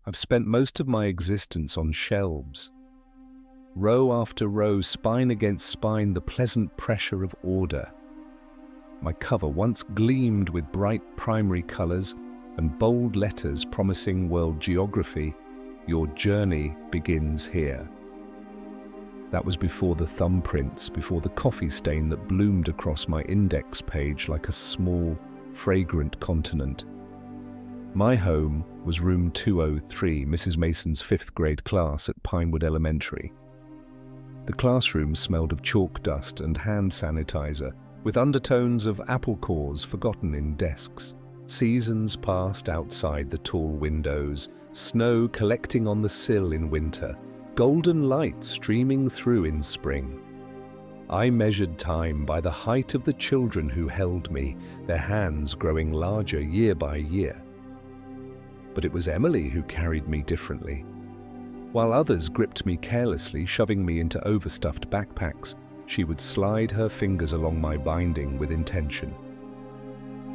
I've spent most of my existence on shelves. Row after row, spine against spine, the pleasant pressure of order. My cover once gleamed with bright primary colors and bold letters promising world geography. Your journey begins here. That was before the thumbprints, before the coffee stain that bloomed across my index page like a small, fragrant continent. My home was room 203, Mrs. Mason's 5th grade class at Pinewood Elementary. The classroom smelled of chalk dust and hand sanitizer, with undertones of apple cores forgotten in desks. Seasons passed outside the tall windows, snow collecting on the sill in winter, golden light streaming through in spring. I measured time by the height of the children who held me, their hands growing larger year by year. But it was Emily who carried me differently. While others gripped me carelessly, shoving me into overstuffed backpacks, she would slide her fingers along my binding with intention.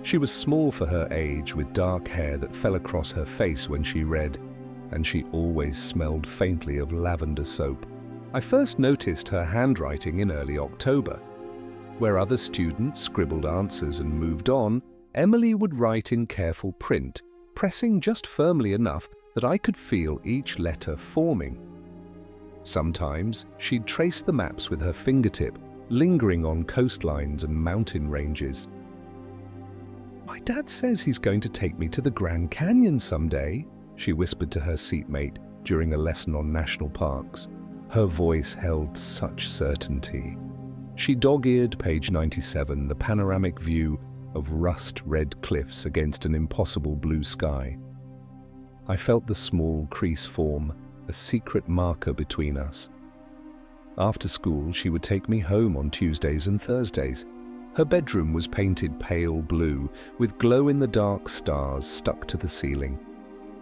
She was small for her age, with dark hair that fell across her face when she read, and she always smelled faintly of lavender soap. I first noticed her handwriting in early October. Where other students scribbled answers and moved on, Emily would write in careful print, pressing just firmly enough that I could feel each letter forming. Sometimes she'd trace the maps with her fingertip, lingering on coastlines and mountain ranges. "My dad says he's going to take me to the Grand Canyon someday," she whispered to her seatmate during a lesson on national parks. Her voice held such certainty. She dog-eared page 97, the panoramic view of rust-red cliffs against an impossible blue sky. I felt the small crease form, a secret marker between us. After school, she would take me home on Tuesdays and Thursdays. Her bedroom was painted pale blue, with glow-in-the-dark stars stuck to the ceiling.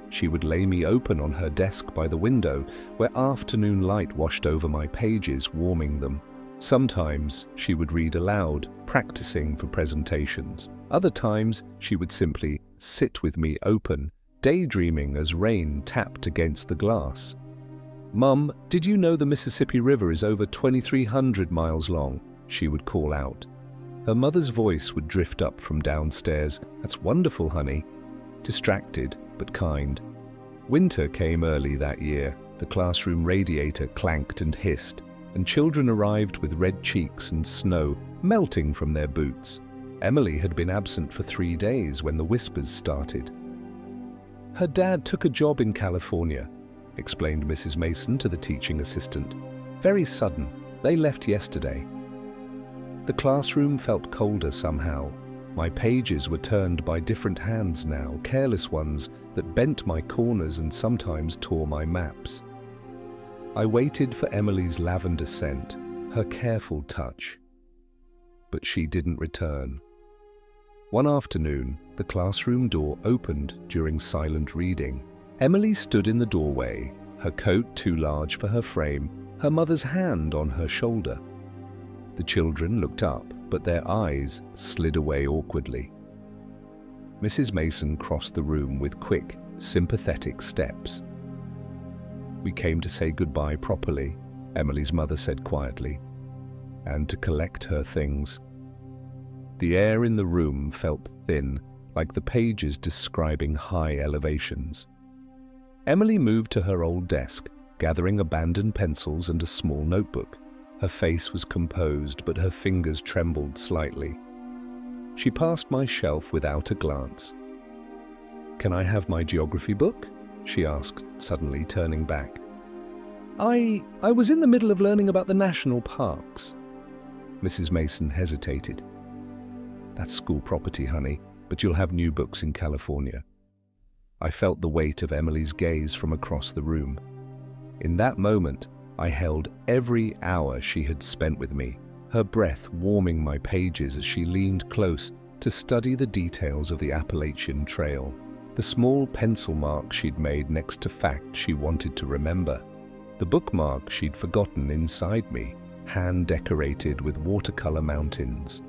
She would lay me open on her desk by the window, where afternoon light washed over my pages, warming them. Sometimes she would read aloud, practicing for presentations. Other times she would simply sit with me open, daydreaming as rain tapped against the glass. "Mum, did you know the Mississippi River is over 2,300 miles long?" she would call out. Her mother's voice would drift up from downstairs. "That's wonderful, honey." Distracted, but kind. Winter came early that year. The classroom radiator clanked and hissed, and children arrived with red cheeks and snow melting from their boots. Emily had been absent for 3 days when the whispers started. "Her dad took a job in California," explained Mrs. Mason to the teaching assistant. "Very sudden. They left yesterday." The classroom felt colder somehow. My pages were turned by different hands now, careless ones that bent my corners and sometimes tore my maps. I waited for Emily's lavender scent, her careful touch. But she didn't return. One afternoon, the classroom door opened during silent reading. Emily stood in the doorway, her coat too large for her frame, her mother's hand on her shoulder. The children looked up, but their eyes slid away awkwardly. Mrs. Mason crossed the room with quick, sympathetic steps. "We came to say goodbye properly," Emily's mother said quietly, "and to collect her things." The air in the room felt thin, like the pages describing high elevations. Emily moved to her old desk, gathering abandoned pencils and a small notebook. Her face was composed, but her fingers trembled slightly. She passed my shelf without a glance. "Can I have my geography book?" she asked, suddenly turning back. I was in the middle of learning about the national parks." Mrs. Mason hesitated. "That's school property, honey, but you'll have new books in California." I felt the weight of Emily's gaze from across the room. In that moment, I held every hour she had spent with me, her breath warming my pages as she leaned close to study the details of the Appalachian Trail, the small pencil mark she'd made next to facts she wanted to remember, the bookmark she'd forgotten inside me, hand-decorated with watercolor mountains.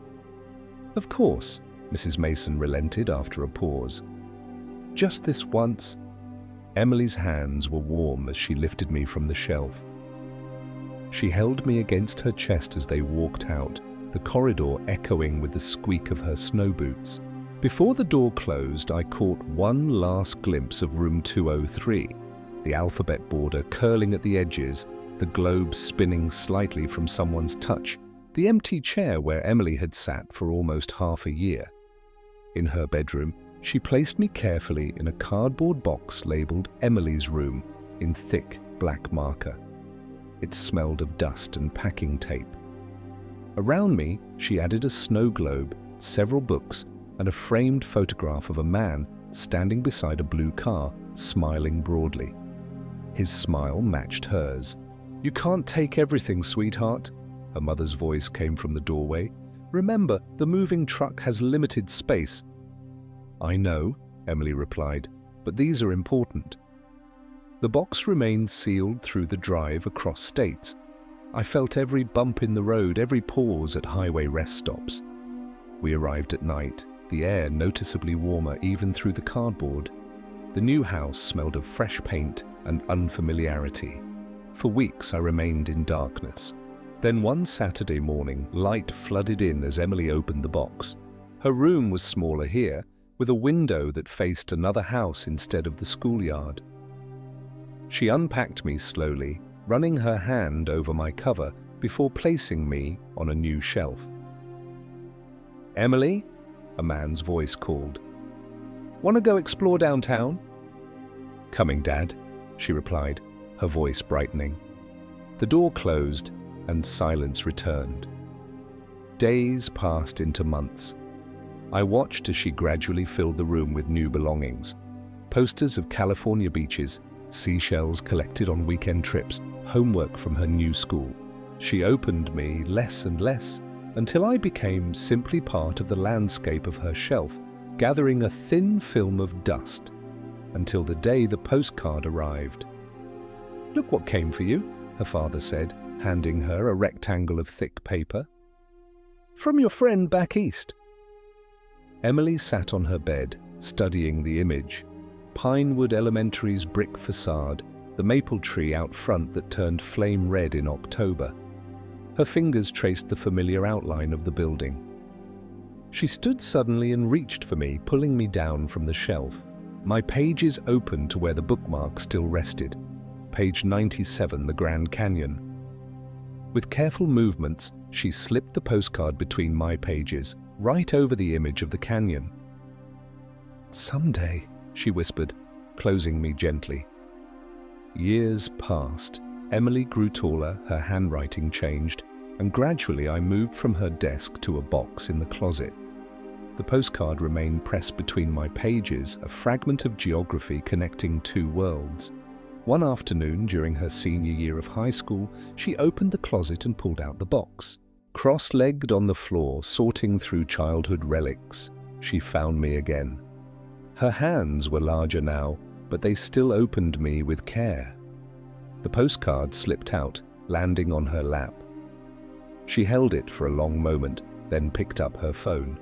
"Of course," Mrs. Mason relented after a pause. "Just this once." Emily's hands were warm as she lifted me from the shelf. She held me against her chest as they walked out, the corridor echoing with the squeak of her snow boots. Before the door closed, I caught one last glimpse of room 203, the alphabet border curling at the edges, the globe spinning slightly from someone's touch, the empty chair where Emily had sat for almost half a year. In her bedroom, she placed me carefully in a cardboard box labeled Emily's room in thick black marker. It smelled of dust and packing tape. Around me, she added a snow globe, several books, and a framed photograph of a man standing beside a blue car, smiling broadly. His smile matched hers. "You can't take everything, sweetheart," her mother's voice came from the doorway. "Remember, the moving truck has limited space." "I know," Emily replied, "but these are important." The box remained sealed through the drive across states. I felt every bump in the road, every pause at highway rest stops. We arrived at night, the air noticeably warmer even through the cardboard. The new house smelled of fresh paint and unfamiliarity. For weeks I remained in darkness. Then one Saturday morning, light flooded in as Emily opened the box. Her room was smaller here, with a window that faced another house instead of the schoolyard. She unpacked me slowly, running her hand over my cover before placing me on a new shelf. "Emily?" a man's voice called. "Want to go explore downtown?" "Coming, Dad," she replied, her voice brightening. The door closed and silence returned. Days passed into months. I watched as she gradually filled the room with new belongings. Posters of California beaches, seashells collected on weekend trips, homework from her new school. She opened me less and less until I became simply part of the landscape of her shelf, gathering a thin film of dust, until the day the postcard arrived. "Look what came for you," her father said, handing her a rectangle of thick paper. "From your friend back east." Emily sat on her bed, studying the image. Pinewood Elementary's brick facade, the maple tree out front that turned flame red in October. Her fingers traced the familiar outline of the building. She stood suddenly and reached for me, pulling me down from the shelf. My pages opened to where the bookmark still rested. Page 97, the Grand Canyon. With careful movements, she slipped the postcard between my pages, right over the image of the canyon. "Someday," she whispered, closing me gently. Years passed. Emily grew taller, her handwriting changed, and gradually I moved from her desk to a box in the closet. The postcard remained pressed between my pages, a fragment of geography connecting two worlds. One afternoon during her senior year of high school, she opened the closet and pulled out the box. Cross-legged on the floor, sorting through childhood relics, she found me again. Her hands were larger now, but they still opened me with care. The postcard slipped out, landing on her lap. She held it for a long moment, then picked up her phone.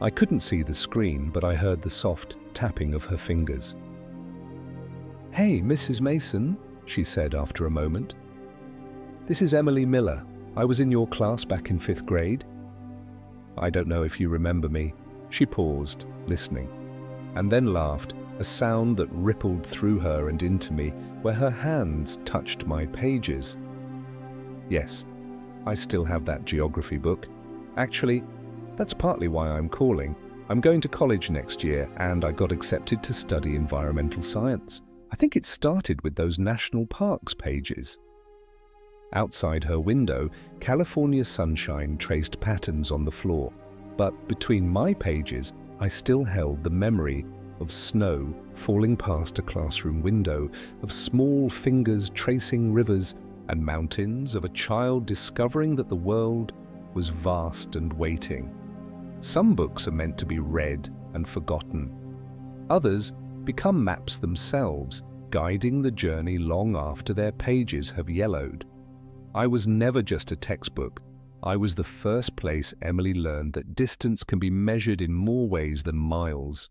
I couldn't see the screen, but I heard the soft tapping of her fingers. "Hey, Mrs. Mason," she said after a moment. "This is Emily Miller. I was in your class back in 5th grade. I don't know if you remember me." She paused, listening, and then laughed, a sound that rippled through her and into me, where her hands touched my pages. "Yes, I still have that geography book. Actually, that's partly why I'm calling. I'm going to college next year, and I got accepted to study environmental science. I think it started with those national parks pages." Outside her window, California sunshine traced patterns on the floor, but between my pages, I still held the memory of snow falling past a classroom window, of small fingers tracing rivers, and mountains, of a child discovering that the world was vast and waiting. Some books are meant to be read and forgotten. Others become maps themselves, guiding the journey long after their pages have yellowed. I was never just a textbook. I was the first place Emily learned that distance can be measured in more ways than miles.